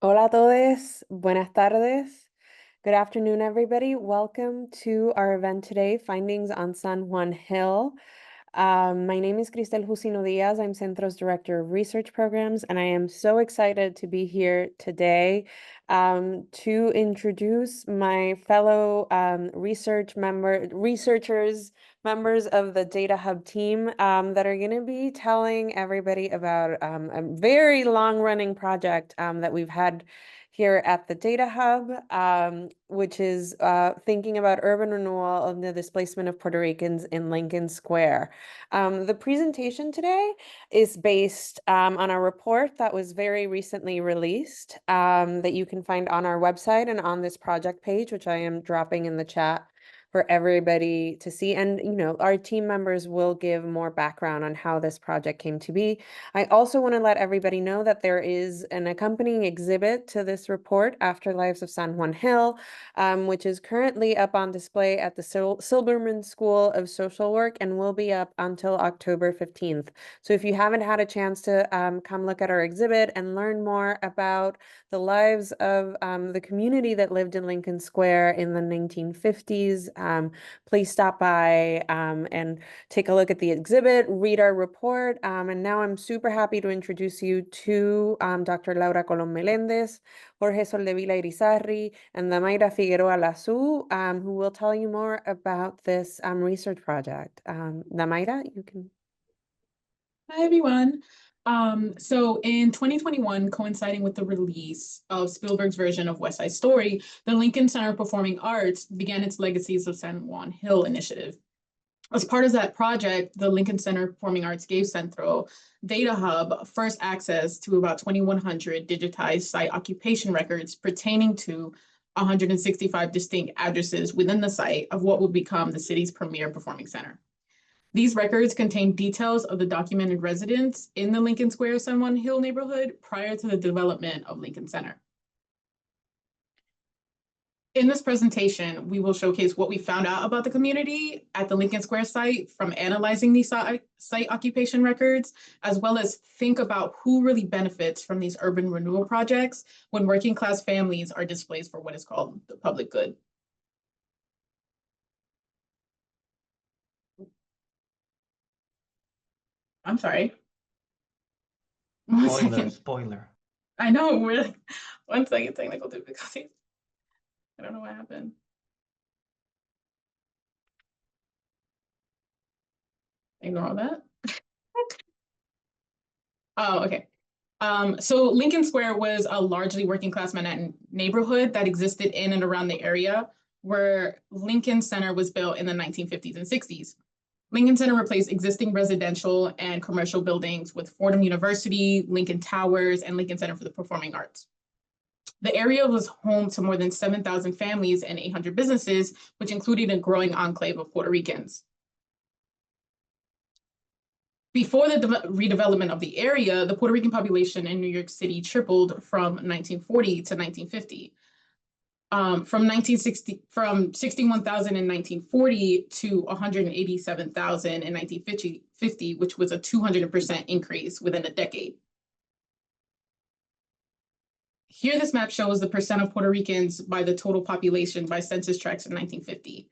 Hola a todos, buenas tardes. Good afternoon, everybody. Welcome to our event today, Findings on San Juan Hill. My name is Cristel Jusino Diaz. I'm Centro's Director of Research Programs, and I am so excited to be here today to introduce my fellow researchers, members of the Data Hub team that are going to be telling everybody about a very long-running project that we've had here at the Data Hub, which is thinking about urban renewal and the displacement of Puerto Ricans in Lincoln Square. The presentation today is based on a report that was very recently released that you can find on our website and on this project page, which I am dropping in the chat for everybody to see. And, our team members will give more background on how this project came to be. I also want to let everybody know that there is an accompanying exhibit to this report, Afterlives of San Juan Hill, which is currently up on display at the Silberman School of Social Work and will be up until October 15th. So if you haven't had a chance to come look at our exhibit and learn more about the lives of the community that lived in Lincoln Square in the 1950s, please stop by and take a look at the exhibit, read our report. And now I'm super happy to introduce you to Dr. Laura Colón Meléndez, Jorge Soldevila Irizarry, and Damaira Figueroa Lazu, who will tell you more about this research project. Damaira, you can. Hi, everyone. So in 2021, coinciding with the release of Spielberg's version of West Side Story, the Lincoln Center of Performing Arts began its Legacies of San Juan Hill initiative. As part of that project, the Lincoln Center of Performing Arts gave Centro Data Hub first access to about 2,100 digitized site occupation records pertaining to 165 distinct addresses within the site of what would become the city's premier performing center. These records contain details of the documented residents in the Lincoln Square San Juan Hill neighborhood prior to the development of Lincoln Center. In this presentation, we will showcase what we found out about the community at the Lincoln Square site from analyzing these site occupation records, as well as think about who really benefits from these urban renewal projects when working class families are displaced for what is called the public good. I'm sorry. Spoiler. I know, we're like, 1 second, technical difficulties. I don't know what happened. Ignore all that. Oh, okay. So Lincoln Square was a largely working class Manhattan neighborhood that existed in and around the area where Lincoln Center was built in the 1950s and 60s. Lincoln Center replaced existing residential and commercial buildings with Fordham University, Lincoln Towers, and Lincoln Center for the Performing Arts. The area was home to more than 7,000 families and 800 businesses, which included a growing enclave of Puerto Ricans. Before the redevelopment of the area, the Puerto Rican population in New York City tripled from 1940 to 1950. From 61,000 in 1940 to 187,000 in 1950, which was a 200% increase within a decade. Here, this map shows the percent of Puerto Ricans by the total population by census tracts in 1950.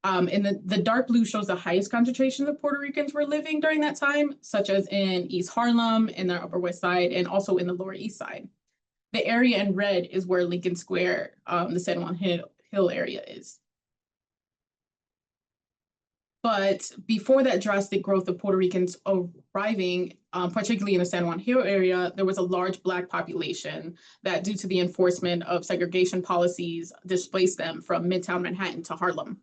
And the dark blue shows the highest concentration of Puerto Ricans were living during that time, such as in East Harlem, in the Upper West Side, and also in the Lower East Side. The area in red is where Lincoln Square, the San Juan Hill area is. But before that drastic growth of Puerto Ricans arriving, particularly in the San Juan Hill area, there was a large Black population that, due to the enforcement of segregation policies, displaced them from Midtown Manhattan to Harlem.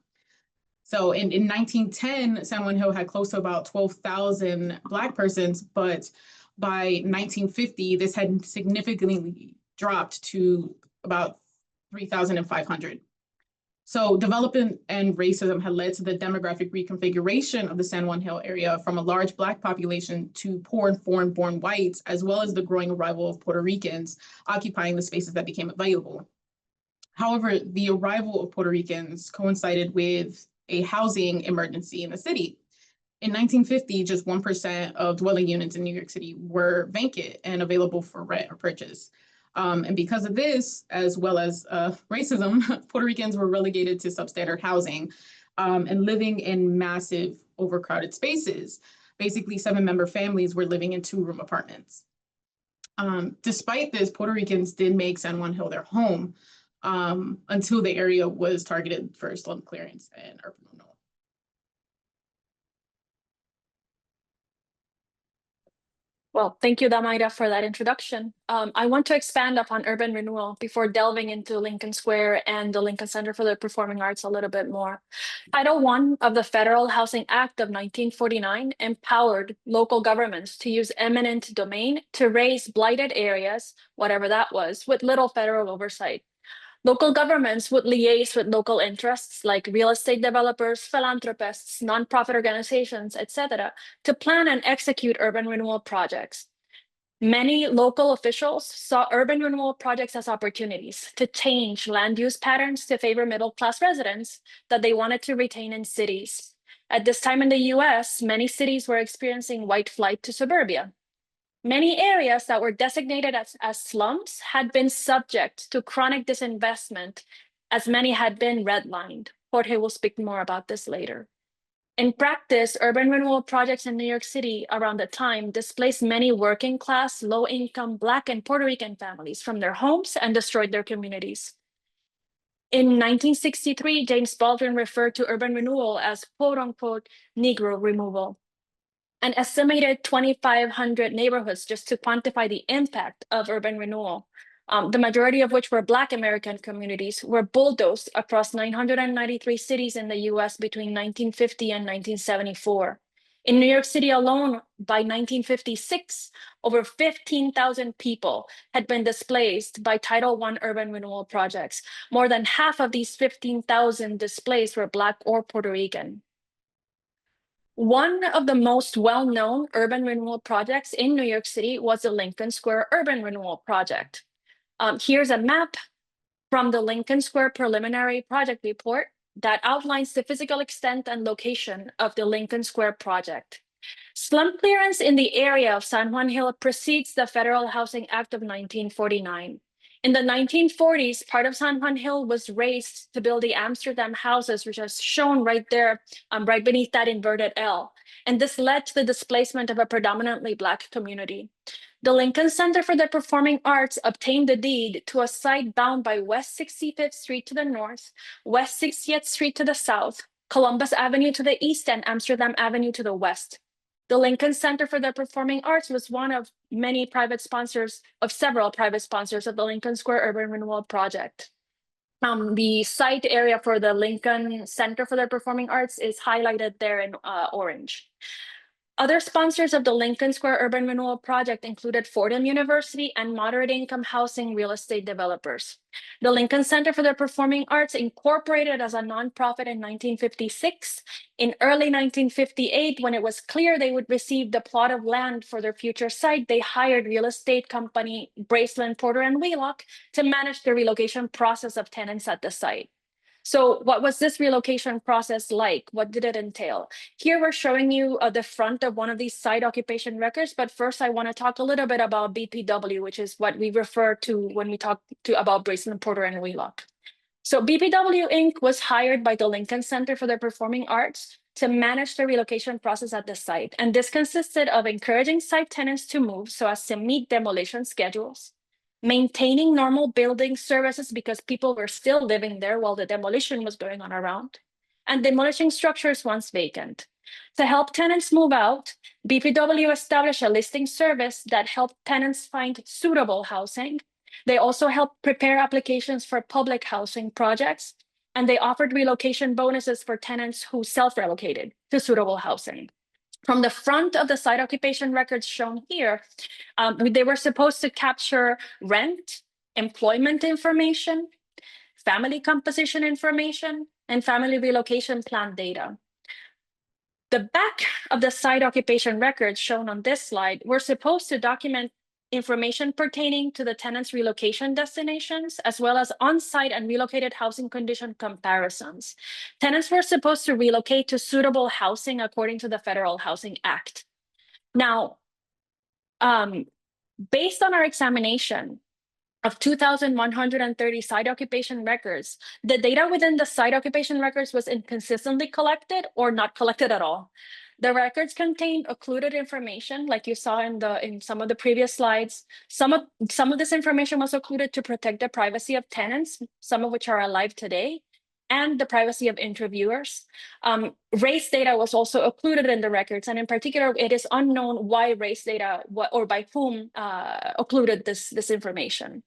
So in 1910, San Juan Hill had close to about 12,000 Black persons, but by 1950, this had significantly dropped to about 3,500. So development and racism had led to the demographic reconfiguration of the San Juan Hill area from a large Black population to poor and foreign-born whites, as well as the growing arrival of Puerto Ricans occupying the spaces that became available. However, the arrival of Puerto Ricans coincided with a housing emergency in the city. In 1950, just 1% of dwelling units in New York City were vacant and available for rent or purchase. And because of this, as well as racism, Puerto Ricans were relegated to substandard housing and living in massive overcrowded spaces. Basically, 7-member families were living in 2-room apartments. Despite this, Puerto Ricans did make San Juan Hill their home until the area was targeted for slum clearance and urban renewal. Well, thank you, Damaira, for that introduction. I want to expand upon urban renewal before delving into Lincoln Square and the Lincoln Center for the Performing Arts a little bit more. Title I of the Federal Housing Act of 1949 empowered local governments to use eminent domain to raise blighted areas, whatever that was, with little federal oversight. Local governments would liaise with local interests like real estate developers, philanthropists, nonprofit organizations, etc., to plan and execute urban renewal projects. Many local officials saw urban renewal projects as opportunities to change land use patterns to favor middle-class residents that they wanted to retain in cities. At this time in the US, many cities were experiencing white flight to suburbia. Many areas that were designated as slums had been subject to chronic disinvestment, as many had been redlined. Jorge will speak more about this later. In practice, urban renewal projects in New York City around the time displaced many working class, low-income Black and Puerto Rican families from their homes and destroyed their communities. In 1963, James Baldwin referred to urban renewal as quote-unquote Negro removal. An estimated 2,500 neighborhoods just to quantify the impact of urban renewal, the majority of which were Black American communities, were bulldozed across 993 cities in the US between 1950 and 1974. In New York City alone, by 1956, over 15,000 people had been displaced by Title I urban renewal projects. More than half of these 15,000 displaced were Black or Puerto Rican. One of the most well-known urban renewal projects in New York City was the Lincoln Square Urban Renewal Project. Here's a map from the Lincoln Square Preliminary Project Report that outlines the physical extent and location of the Lincoln Square project. Slum clearance in the area of San Juan Hill precedes the Federal Housing Act of 1949. In the 1940s, part of San Juan Hill was razed to build the Amsterdam houses, which is shown right there, right beneath that inverted L. And this led to the displacement of a predominantly Black community. The Lincoln Center for the Performing Arts obtained the deed to a site bound by West 65th Street to the north, West 60th Street to the south, Columbus Avenue to the east, and Amsterdam Avenue to the west. The Lincoln Center for the Performing Arts was one of many private sponsors, of several private sponsors of the Lincoln Square Urban Renewal Project. The site area for the Lincoln Center for the Performing Arts is highlighted there in orange. Other sponsors of the Lincoln Square Urban Renewal Project included Fordham University and moderate income housing real estate developers. The Lincoln Center for the Performing Arts incorporated as a nonprofit in 1956. In early 1958, when it was clear they would receive the plot of land for their future site, they hired real estate company Braceland, Porter & Wheelock to manage the relocation process of tenants at the site. So what was this relocation process like? What did it entail? Here we're showing you the front of one of these site occupation records, but first I want to talk a little bit about BPW, which is what we refer to when we talk about Braceland, Porter & Wheelock. So BPW Inc. was hired by the Lincoln Center for the Performing Arts to manage the relocation process at the site. And this consisted of encouraging site tenants to move so as to meet demolition schedules, maintaining normal building services because people were still living there while the demolition was going on around, and demolishing structures once vacant. To help tenants move out, BPW established a listing service that helped tenants find suitable housing. They also helped prepare applications for public housing projects, and they offered relocation bonuses for tenants who self-relocated to suitable housing. From the front of the site occupation records shown here, they were supposed to capture rent, employment information, family composition information, and family relocation plan data. The back of the site occupation records shown on this slide were supposed to document information pertaining to the tenants' relocation destinations, as well as on-site and relocated housing condition comparisons. Tenants were supposed to relocate to suitable housing according to the Federal Housing Act. Now, based on our examination, of 2,130 site occupation records, the data within the site occupation records was inconsistently collected or not collected at all. The records contained occluded information, like you saw in some of the previous slides. Some of this information was occluded to protect the privacy of tenants, some of which are alive today, and the privacy of interviewers. Race data was also occluded in the records, and in particular, it is unknown why race data or by whom occluded this information.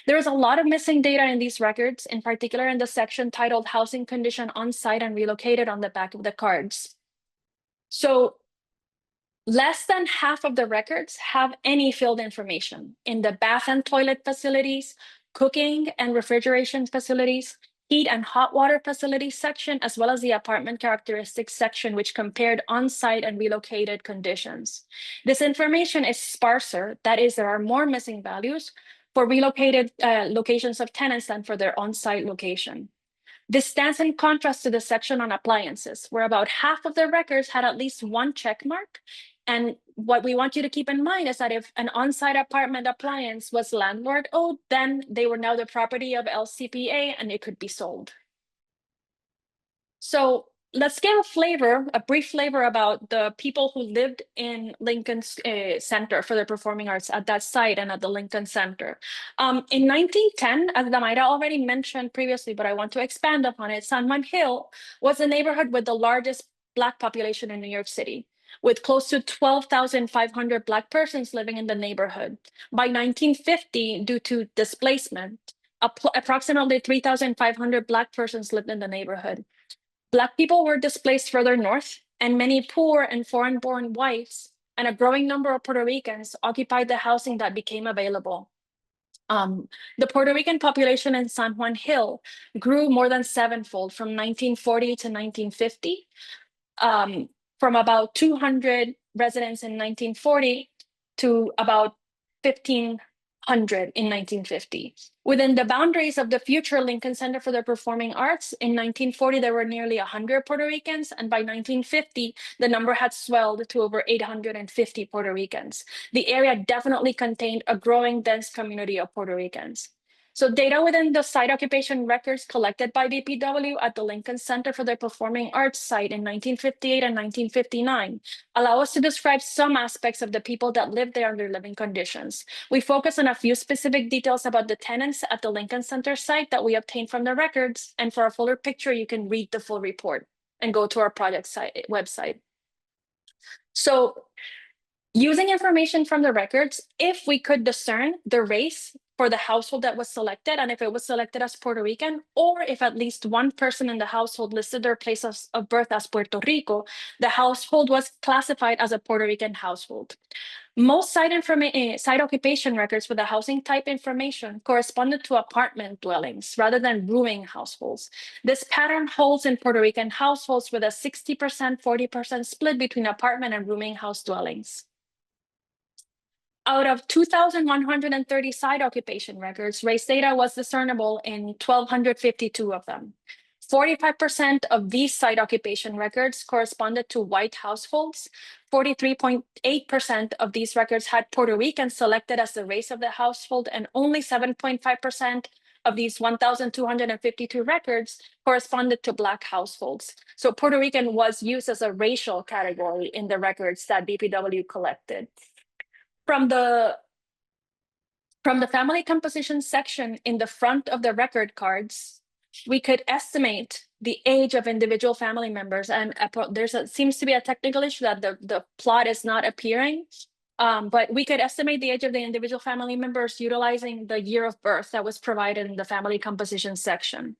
There is a lot of missing data in these records, in particular in the section titled Housing Condition on Site and Relocated on the back of the cards. So less than half of the records have any field information in the bath and toilet facilities, cooking and refrigeration facilities, heat and hot water facilities section, as well as the apartment characteristics section, which compared on-site and relocated conditions. This information is sparser. That is, there are more missing values for relocated locations of tenants than for their on-site location. This stands in contrast to the section on appliances, where about half of the records had at least one check mark. And what we want you to keep in mind is that if an on-site apartment appliance was landlord owned, then they were now the property of LCPA and it could be sold. So let's get a brief flavor about the people who lived in Lincoln's Center for the Performing Arts at that site and at the Lincoln Center. In 1910, as Damaira already mentioned previously, but I want to expand upon it, San Juan Hill was the neighborhood with the largest Black population in New York City, with close to 12,500 Black persons living in the neighborhood. By 1950, due to displacement, approximately 3,500 Black persons lived in the neighborhood. Black people were displaced further north, and many poor and foreign-born whites and a growing number of Puerto Ricans occupied the housing that became available. The Puerto Rican population in San Juan Hill grew more than sevenfold from 1940 to 1950, from about 200 residents in 1940 to about 1,500 in 1950. Within the boundaries of the future Lincoln Center for the Performing Arts, in 1940, there were nearly 100 Puerto Ricans, and by 1950, the number had swelled to over 850 Puerto Ricans. The area definitely contained a growing, dense community of Puerto Ricans. So data within the site occupation records collected by BPW at the Lincoln Center for the Performing Arts site in 1958 and 1959 allow us to describe some aspects of the people that lived there and their living conditions. We focus on a few specific details about the tenants at the Lincoln Center site that we obtained from the records, and for a fuller picture, you can read the full report and go to our project site website. So using information from the records, if we could discern the race for the household that was selected, and if it was selected as Puerto Rican, or if at least one person in the household listed their place of birth as Puerto Rico, the household was classified as a Puerto Rican household. Most site occupation records for the housing type information corresponded to apartment dwellings rather than rooming households. This pattern holds in Puerto Rican households with a 60%, 40% split between apartment and rooming house dwellings. Out of 2,130 site occupation records, race data was discernible in 1,252 of them. 45% of these site occupation records corresponded to white households. 43.8% of these records had Puerto Ricans selected as the race of the household, and only 7.5% of these 1,252 records corresponded to Black households. So Puerto Rican was used as a racial category in the records that BPW collected. From the family composition section in the front of the record cards, we could estimate the age of individual family members. And seems to be a technical issue that the plot is not appearing, but we could estimate the age of the individual family members utilizing the year of birth that was provided in the family composition section.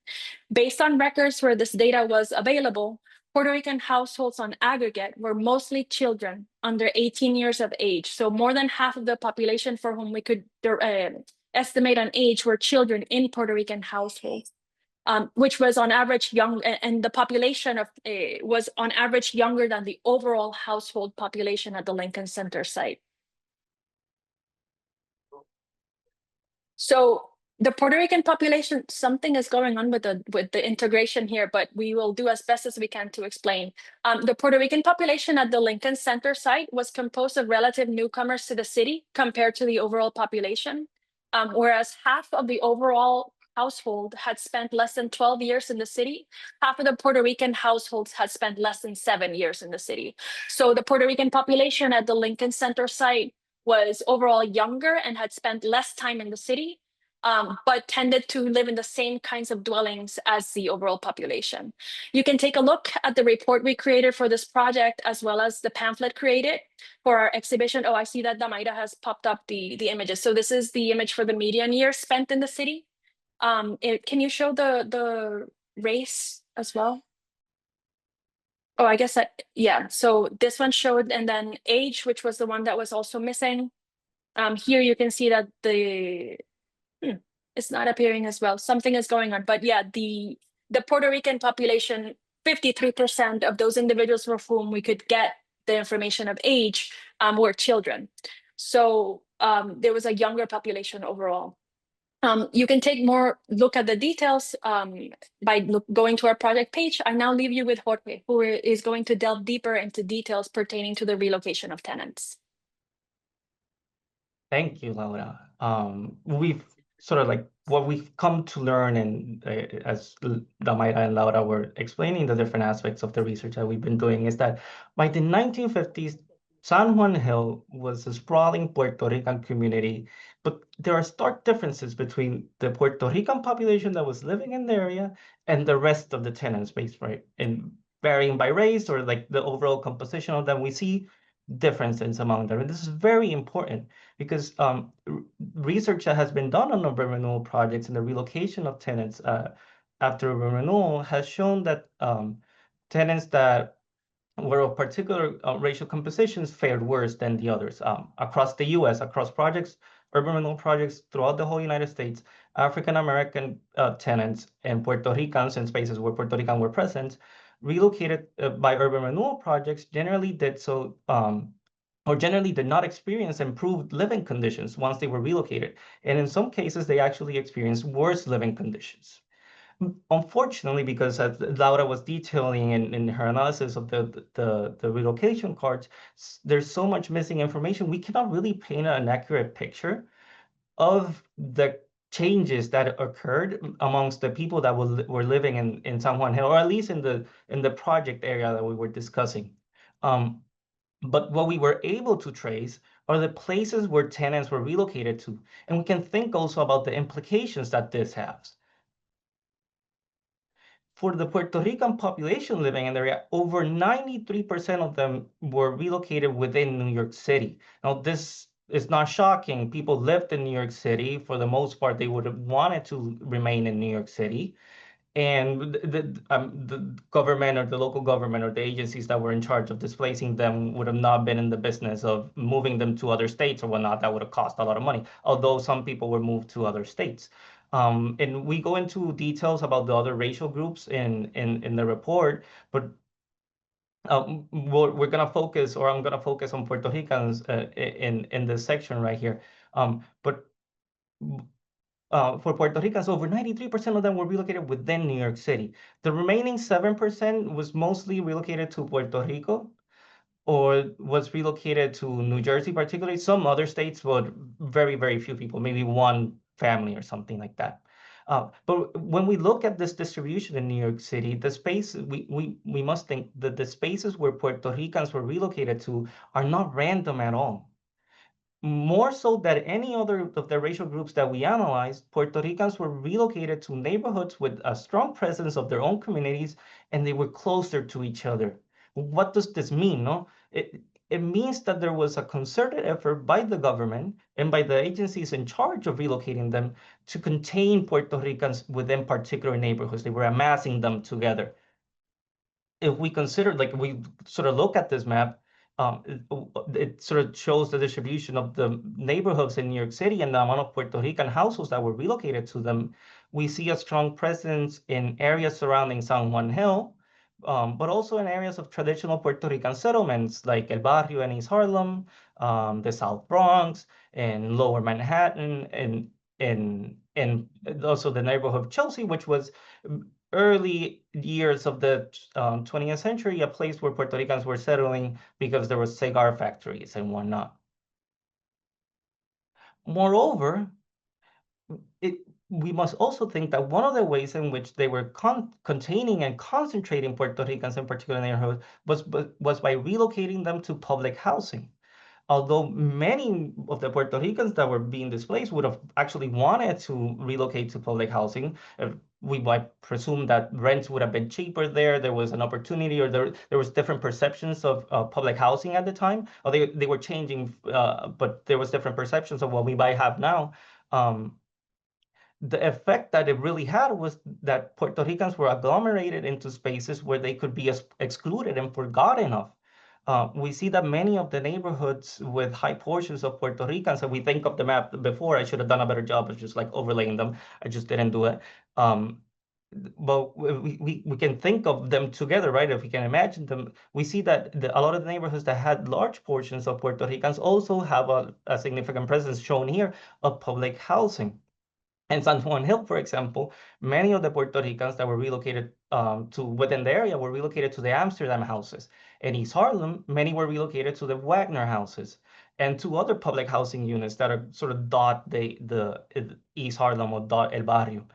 Based on records where this data was available, Puerto Rican households on aggregate were mostly children under 18 years of age. So more than half of the population for whom we could estimate an age were children in Puerto Rican households, which was on average young, and the population was on average younger than the overall household population at the Lincoln Center site. So the Puerto Rican population, something is going on with the integration here, but we will do as best as we can to explain. The Puerto Rican population at the Lincoln Center site was composed of relative newcomers to the city compared to the overall population. whereas half of the overall household had spent less than 12 years in the city. Half of the Puerto Rican households had spent less than 7 years in the city. So the Puerto Rican population at the Lincoln Center site was overall younger and had spent less time in the city, but tended to live in the same kinds of dwellings as the overall population. You can take a look at the report we created for this project, as well as the pamphlet created for our exhibition. Oh, I see that Damaira has popped up the images. So this is the image for the median years spent in the city. Can you show the race as well? Oh, I guess that, yeah. So this one showed, and then age, which was the one that was also missing. Here you can see that it's not appearing as well. Something is going on, but yeah, the Puerto Rican population, 53% of those individuals for whom we could get the information of age were children. So there was a younger population overall. You can take more look at the details by going to our project page. I now leave you with Jorge, who is going to delve deeper into details pertaining to the relocation of tenants. Thank you, Laura. We've sort of like what we've come to learn, and as Damaira and Laura were explaining the different aspects of the research that we've been doing, is that by the 1950s, San Juan Hill was a sprawling Puerto Rican community, but there are stark differences between the Puerto Rican population that was living in the area and the rest of the tenant space, right? And varying by race or like the overall composition of them, we see differences among them. And this is very important because research that has been done on urban renewal projects and the relocation of tenants after urban renewal has shown that tenants that were of particular racial compositions fared worse than the others. Across the US, across projects, urban renewal projects throughout the whole United States, African-American tenants and Puerto Ricans in spaces where Puerto Rican were present, relocated by urban renewal projects generally did so or generally did not experience improved living conditions once they were relocated. And in some cases, they actually experienced worse living conditions. Unfortunately, because as Laura was detailing in her analysis of the relocation cards, there's so much missing information. We cannot really paint an accurate picture of the changes that occurred amongst the people that were living in San Juan Hill, or at least in the project area that we were discussing. But what we were able to trace are the places where tenants were relocated to. And we can think also about the implications that this has. For the Puerto Rican population living in the area, over 93% of them were relocated within New York City. Now, this is not shocking. People lived in New York City. For the most part, they would have wanted to remain in New York City. And the government or the local government or the agencies that were in charge of displacing them would have not been in the business of moving them to other states or whatnot. That would have cost a lot of money, although some people were moved to other states. And we go into details about the other racial groups in the report, but we're going to focus, or I'm going to focus on Puerto Ricans in this section right here. But for Puerto Ricans, over 93% of them were relocated within New York City. The remaining 7% was mostly relocated to Puerto Rico or was relocated to New Jersey, particularly. Some other states, but very, very few people, maybe one family or something like that. But when we look at this distribution in New York City, the space, we must think that the spaces where Puerto Ricans were relocated to are not random at all. More so than any other of the racial groups that we analyzed, Puerto Ricans were relocated to neighborhoods with a strong presence of their own communities, and they were closer to each other. What does this mean? No? It means that there was a concerted effort by the government and by the agencies in charge of relocating them to contain Puerto Ricans within particular neighborhoods. They were amassing them together. If we consider, like we sort of look at this map, it sort of shows the distribution of the neighborhoods in New York City and the amount of Puerto Rican households that were relocated to them. We see a strong presence in areas surrounding San Juan Hill, but also in areas of traditional Puerto Rican settlements like El Barrio in East Harlem, the South Bronx, and Lower Manhattan, and also the neighborhood of Chelsea, which was early years of the 20th century, a place where Puerto Ricans were settling because there were cigar factories and whatnot. Moreover, we must also think that one of the ways in which they were containing and concentrating Puerto Ricans in particular neighborhoods was by relocating them to public housing. Although many of the Puerto Ricans that were being displaced would have actually wanted to relocate to public housing, we might presume that rents would have been cheaper there. There was an opportunity, or there was different perceptions of public housing at the time. Or they were changing, but there was different perceptions of what we might have now. The effect that it really had was that Puerto Ricans were agglomerated into spaces where they could be excluded and forgotten of. We see that many of the neighborhoods with high portions of Puerto Ricans, and we think of the map before, I should have done a better job of just like overlaying them. I just didn't do it. But we can think of them together, right? If we can imagine them, we see that a lot of the neighborhoods that had large portions of Puerto Ricans also have a significant presence shown here of public housing. In San Juan Hill, for example, many of the Puerto Ricans that were relocated to within the area were relocated to the Amsterdam houses. In East Harlem, many were relocated to the Wagner houses and to other public housing units that are sort of dot the East Harlem or dot El Barrio.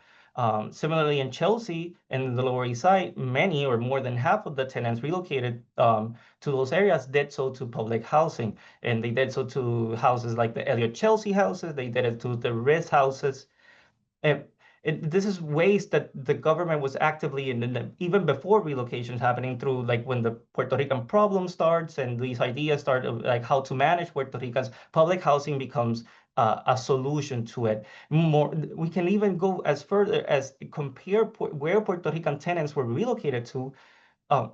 Similarly, in Chelsea and the Lower East Side, many or more than half of the tenants relocated to those areas did so to public housing. And they did so to houses like the Elliott Chelsea houses, they did it to the Ritz houses. And this is ways that the government was actively even before relocations happening through like when the Puerto Rican problem starts and these ideas start of like how to manage Puerto Ricans, public housing becomes a solution to it. More, we can even go as further as compare where Puerto Rican tenants were relocated to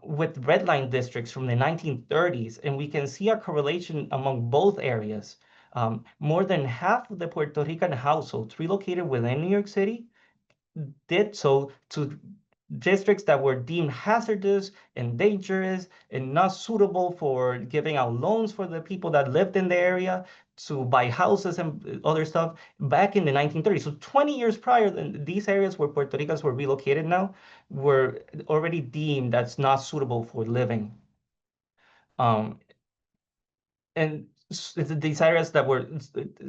with red line districts from the 1930s, and we can see a correlation among both areas. More than half of the Puerto Rican households relocated within New York City did so to districts that were deemed hazardous and dangerous and not suitable for giving out loans for the people that lived in the area to buy houses and other stuff back in the 1930s. So 20 years prior, these areas where Puerto Ricans were relocated now were already deemed that's not suitable for living. Um, and these areas that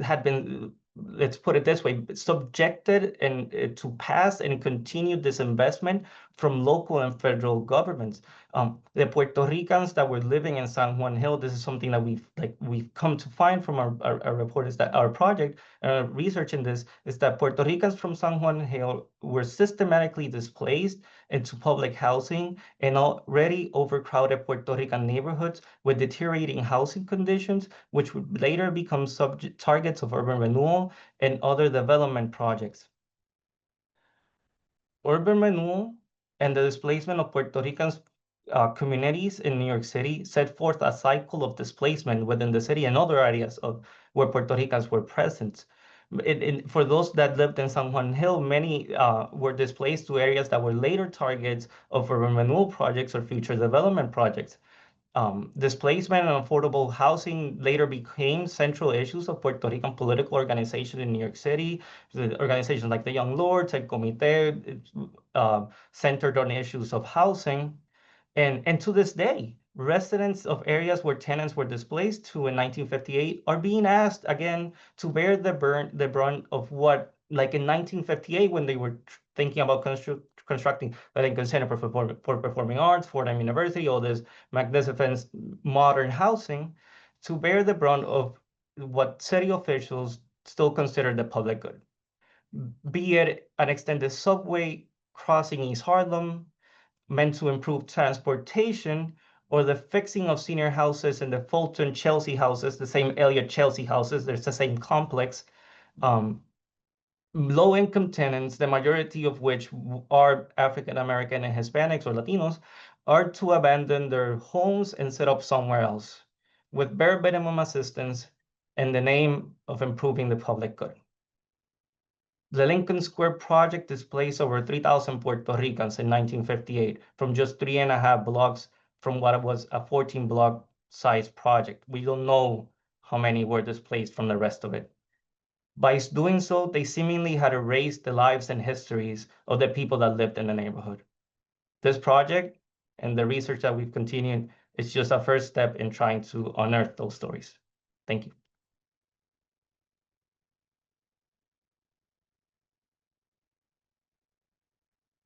had been, let's put it this way, subjected and to past and continued disinvestment from local and federal governments. The Puerto Ricans that were living in San Juan Hill, this is something that we've come to find from our report, is that our project research in this is that Puerto Ricans from San Juan Hill were systematically displaced into public housing in already overcrowded Puerto Rican neighborhoods with deteriorating housing conditions, which would later become targets of urban renewal and other development projects. Urban renewal and the displacement of Puerto Ricans communities in New York City set forth a cycle of displacement within the city and other areas of where Puerto Ricans were present. For those that lived in San Juan Hill, many were displaced to areas that were later targets of urban renewal projects or future development projects. Displacement and affordable housing later became central issues of Puerto Rican political organization in New York City. The organizations like the Young Lords and Comité centered on issues of housing. And to this day, residents of areas where tenants were displaced to in 1958 are being asked again to bear the brunt of what, like in 1958, when they were thinking about constructing the Lincoln Center for Performing Arts, Fordham University, all this magnificent modern housing, to bear the brunt of what city officials still consider the public good, be it an extended subway crossing East Harlem, meant to improve transportation, or the fixing of senior houses in the Fulton Chelsea houses, the same Elliott Chelsea houses, there's the same complex. Low-income tenants, the majority of which are African American and Hispanics or Latinos, are to abandon their homes and set up somewhere else with bare minimum assistance in the name of improving the public good. The Lincoln Square project displaced over 3,000 Puerto Ricans in 1958 from just 3.5 blocks from what was a 14-block size project. We don't know how many were displaced from the rest of it. By doing so, they seemingly had erased the lives and histories of the people that lived in the neighborhood. This project and the research that we've continued is just a first step in trying to unearth those stories. Thank you.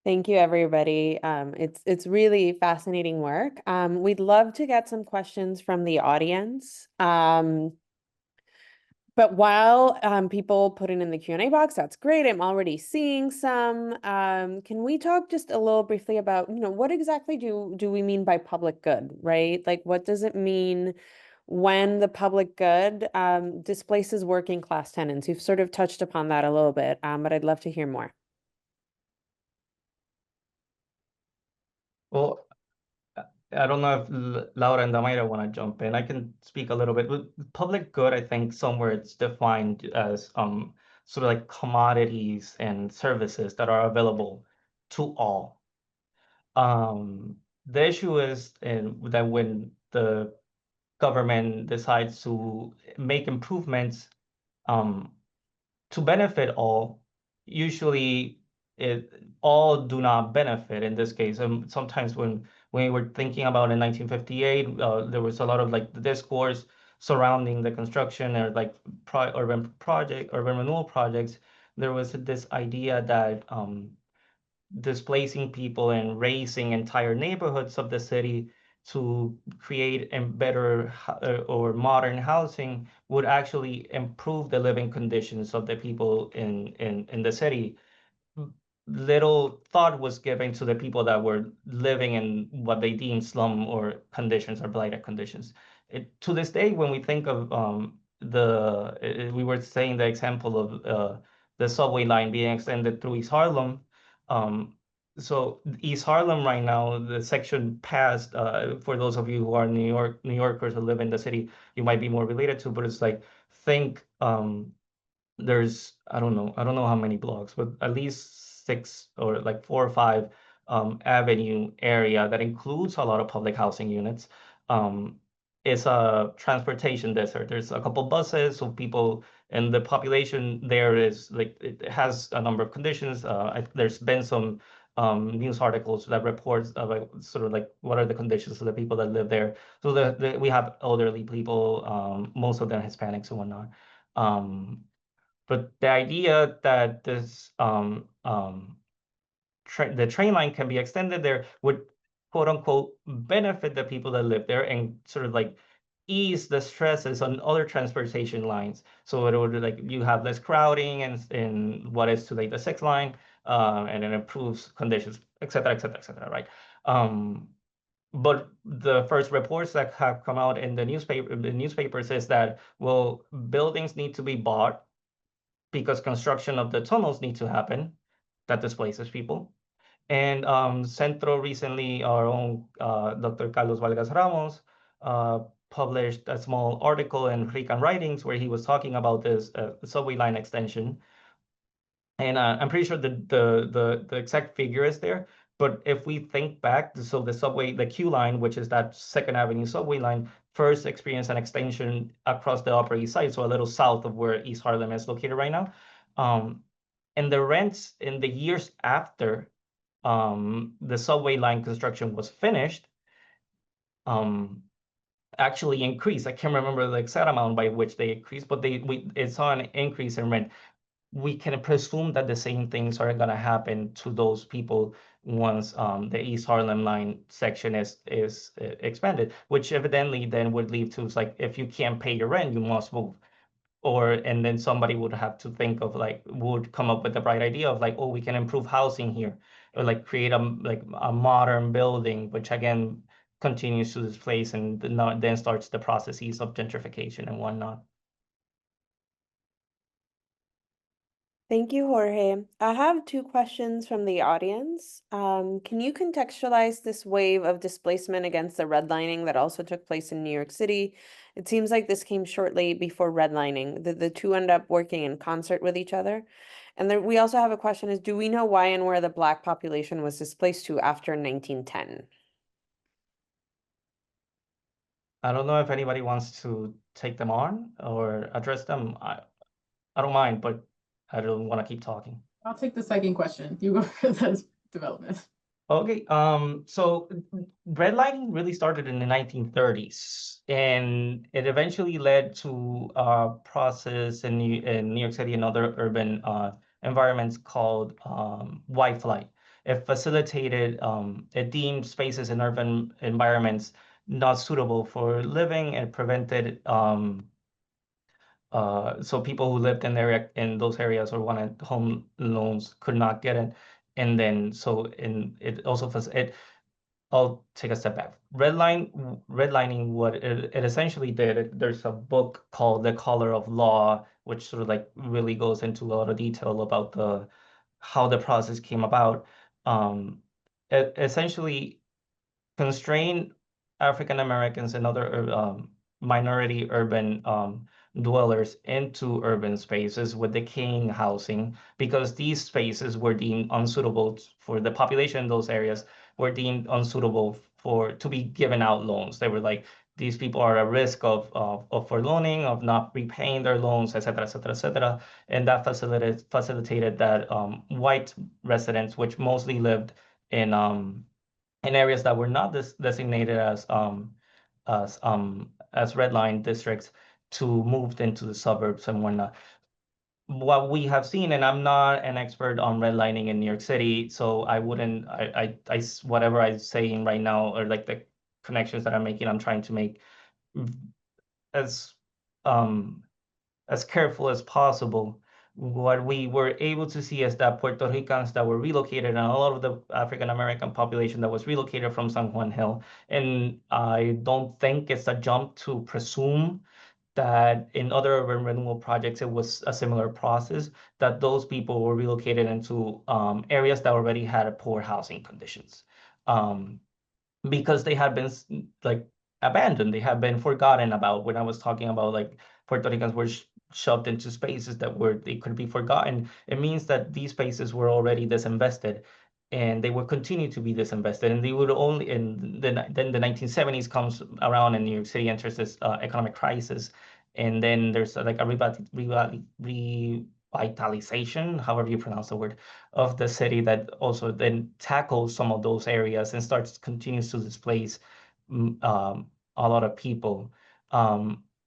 Thank you, everybody. It's really fascinating work. We'd love to get some questions from the audience. But while people put it in the Q&A box, that's great. I'm already seeing some. Can we talk just a little briefly about, what exactly do we mean by public good, right? Like, what does it mean when the public good displaces working class tenants? You've sort of touched upon that a little bit, but I'd love to hear more. Well, I don't know if Laura and Damaira want to jump in. I can speak a little bit. With public good, I think somewhere it's defined as sort of like commodities and services that are available to all. The issue is that when the government decides to make improvements um, to benefit all, usually all do not benefit in this case. Sometimes when we were thinking about in 1958, there was a lot of like the discourse surrounding the construction or like urban renewal projects. There was this idea that displacing people and raising entire neighborhoods of the city to create a better or modern housing would actually improve the living conditions of the people in the city. Little thought was given to the people that were living in what they deemed slum or conditions or blighted conditions. To this day, when we think of we were saying the example of the subway line being extended through East Harlem. Um, so East Harlem right now, the section past, for those of you who are New Yorkers who live in the city, you might be more related to, but it's like think there's I don't know how many blocks, but at least six or like four or five avenue area that includes a lot of public housing units. Um, it's a transportation desert. There's a couple buses, so people and the population there is like it has a number of conditions. There's been some news articles that reports like sort of like what are the conditions of the people that live there. So we have elderly people, most of them Hispanics and whatnot. Um, but the idea that the train line can be extended there would quote unquote benefit the people that live there and sort of like ease the stresses on other transportation lines. So it would like you have less crowding and in what is today the sixth line, and it improves conditions, et cetera, et cetera, et cetera, right? But the first reports that have come out in the newspaper says that, well, buildings need to be bought because construction of the tunnels need to happen that displaces people. And CENTRO recently, our own Dr. Carlos Vargas Ramos, published a small article in Rican Writings where he was talking about this subway line extension. And I'm pretty sure the exact figure is there. But if we think back, so the Q line, which is that Second Avenue subway line, first experienced an extension across the Upper East Side, so a little south of where East Harlem is located right now. And the rents in the years after the subway line construction was finished actually increased. I can't remember the exact amount by which they increased, but it saw an increase in rent. We can presume that the same things are going to happen to those people once the East Harlem line section is expanded, which evidently then would lead to like if you can't pay your rent, you must move. And then somebody would have to think of like would come up with the bright idea of like, oh, we can improve housing here, or like create a modern building, which again continues to displace and then starts the processes of gentrification and whatnot. Thank you, Jorge. I have two questions from the audience. Can you contextualize this wave of displacement against the redlining that also took place in New York City? It seems like this came shortly before redlining. The two end up working in concert with each other. And then we also have a question is, do we know why and where the Black population was displaced to after 1910? I don't know if anybody wants to take them on or address them. I don't mind, but I don't want to keep talking. I'll take the second question. You go for the development. Okay, so redlining really started in the 1930s, and it eventually led to a process in New York City and other urban environments called white flight. it facilitated, it deemed spaces in urban environments not suitable for living, and prevented so people who lived in those areas or wanted home loans could not get it. And then it also I'll take a step back. Redlining, what it essentially did, there's a book called The Color of Law, which sort of like really goes into a lot of detail about how the process came about. It essentially constrain African Americans and other minority urban dwellers into urban spaces with decaying housing, because these spaces were deemed unsuitable for the population in those areas, were deemed unsuitable to be given out loans. They were like, these people are at risk of for loaning, of not repaying their loans, et cetera, et cetera, et cetera. And that facilitated that white residents, which mostly lived in areas that were not designated as red line districts, to move into the suburbs and whatnot. What we have seen, and I'm not an expert on redlining in New York City, so I wouldn't, whatever I'm saying right now, or like the connections that I'm making, I'm trying to make as careful as possible. What we were able to see is that Puerto Ricans that were relocated, and a lot of the African American population that was relocated from San Juan Hill, and I don't think it's a jump to presume that in other urban renewal projects it was a similar process, that those people were relocated into areas that already had poor housing conditions. Because they had been like abandoned, they had been forgotten about. When I was talking about like Puerto Ricans were shoved into spaces they could be forgotten, it means that these spaces were already disinvested, and they would continue to be disinvested, and they would only, then the 1970s comes around and New York City enters this economic crisis, and then there's like a revitalization, however you pronounce the word, of the city, that also then tackles some of those areas and continues to displace a lot of people.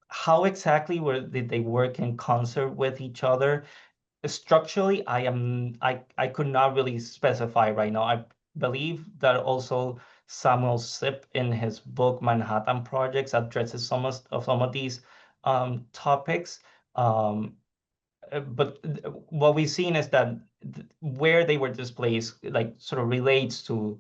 How exactly did they work in concert with each other? Structurally, I could not really specify right now. I believe that also Samuel Sipp in his book Manhattan Projects addresses some of these topics. But what we've seen is that where they were displaced, like, sort of relates to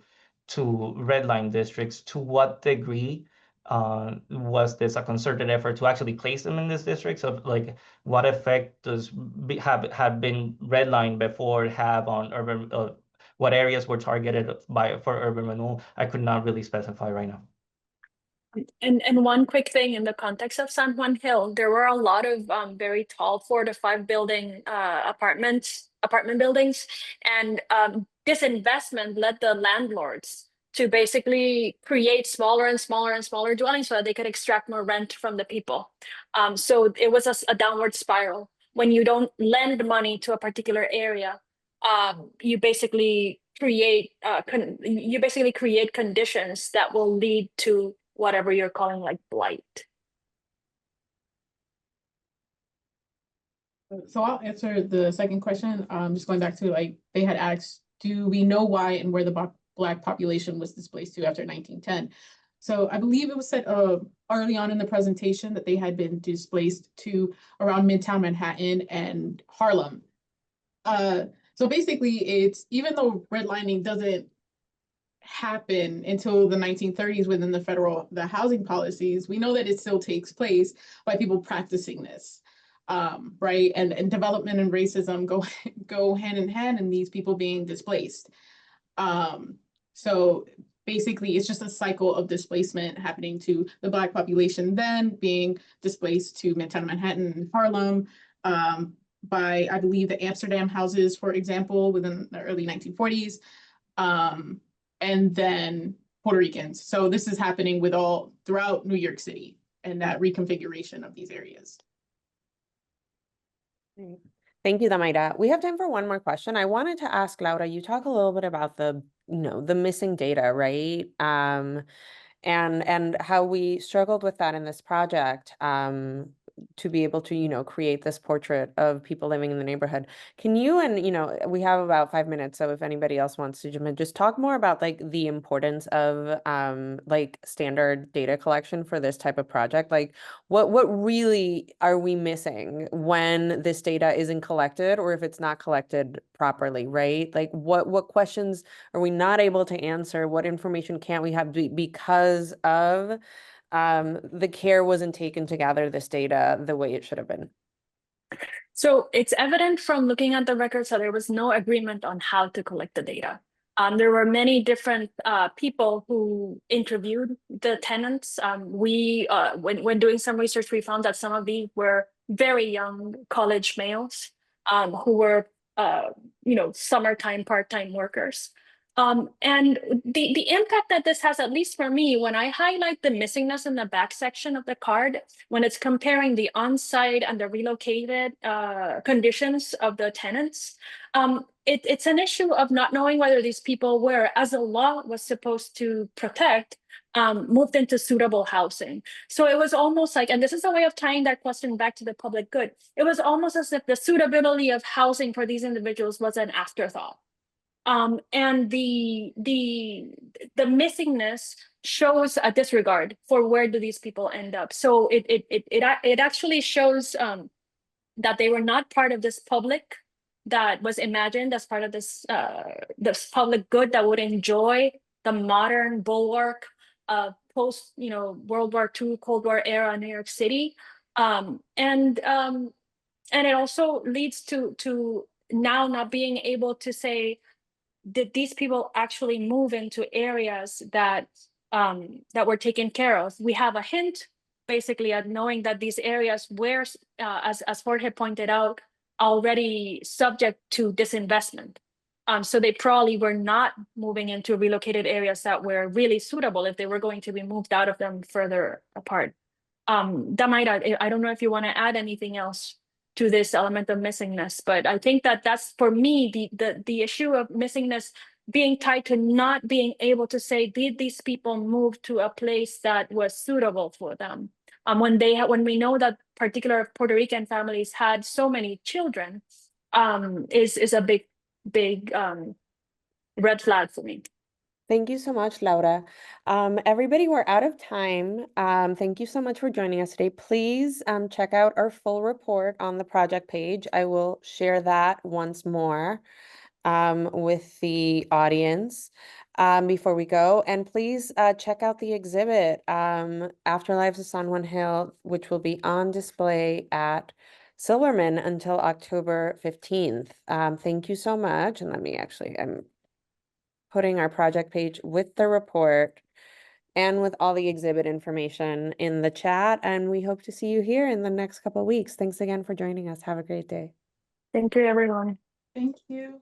red line districts. To what degree was this a concerted effort to actually place them in these districts? Of like, what effect have been redlined before have on urban? What areas were targeted for urban renewal? I could not really specify right now. And one quick thing in the context of San Juan Hill, there were a lot of very tall 4 to 5 building apartment buildings, and this investment led the landlords to basically create smaller and smaller and smaller dwellings so that they could extract more rent from the people. So it was a downward spiral. When you don't lend money to a particular area, you basically create conditions that will lead to whatever you're calling like blight. So I'll answer the second question. Just going back to, like, they had asked, do we know why and where the Black population was displaced to after 1910? So I believe it was said early on in the presentation that they had been displaced to around Midtown Manhattan and Harlem. So basically, it's, even though redlining doesn't happen until the 1930s within the housing policies, we know that it still takes place by people practicing this, right? And development and racism go hand in hand in these people being displaced. So basically, it's just a cycle of displacement happening to the Black population, then being displaced to Midtown Manhattan and Harlem, by, I believe, the Amsterdam houses, for example, within the early 1940s. And then Puerto Ricans. So this is happening throughout New York City, and that reconfiguration of these areas. Thank you, Damaira. We have time for one more question. I wanted to ask Laura, you talk a little bit about the missing data, right? And how we struggled with that in this project. to be able to, you know, create this portrait of people living in the neighborhood. Can you, and, you know, we have about 5 minutes, so if anybody else wants to jump in, just talk more about like the importance of like standard data collection for this type of project. Like what really are we missing when this data isn't collected, or if it's not collected properly, right? Like what questions are we not able to answer? What information can't we have because of the care wasn't taken to gather this data the way it should have been? So it's evident from looking at the records that there was no agreement on how to collect the data. There were many different people who interviewed the tenants. When doing some research, we found that some of these were very young college males who were, summertime part-time workers. And the impact that this has, at least for me, when I highlight the missingness in the back section of the card, when it's comparing the on-site and the relocated conditions of the tenants, it's an issue of not knowing whether these people were, as the law was supposed to protect, moved into suitable housing. So it was almost like, and this is a way of tying that question back to the public good, it was almost as if the suitability of housing for these individuals was an afterthought. And the missingness shows a disregard for where do these people end up. So it actually shows that they were not part of this public that was imagined as part of this public good that would enjoy the modern bulwark post World War II, Cold War era New York City, and it also leads to now not being able to say, did these people actually move into areas that were taken care of? We have a hint, basically, at knowing that these areas were, as Ford had pointed out, already subject to disinvestment. So they probably were not moving into relocated areas that were really suitable if they were going to be moved out of them further apart. Damaira, I don't know if you want to add anything else to this element of missingness, but I think that that's, for me, the issue of missingness being tied to not being able to say, did these people move to a place that was suitable for them? When we know that particular Puerto Rican families had so many children, is a big red flag for me. Thank you so much, Laura. Everybody, we're out of time. Thank you so much for joining us today. Please check out our full report on the project page. I will share that once more with the audience before we go. And please check out the exhibit, Afterlives of San Juan Hill, which will be on display at Silverman until October 15th. Thank you so much. And I'm putting our project page with the report and with all the exhibit information in the chat. And we hope to see you here in the next couple of weeks. Thanks again for joining us. Have a great day. Thank you, everyone. Thank you.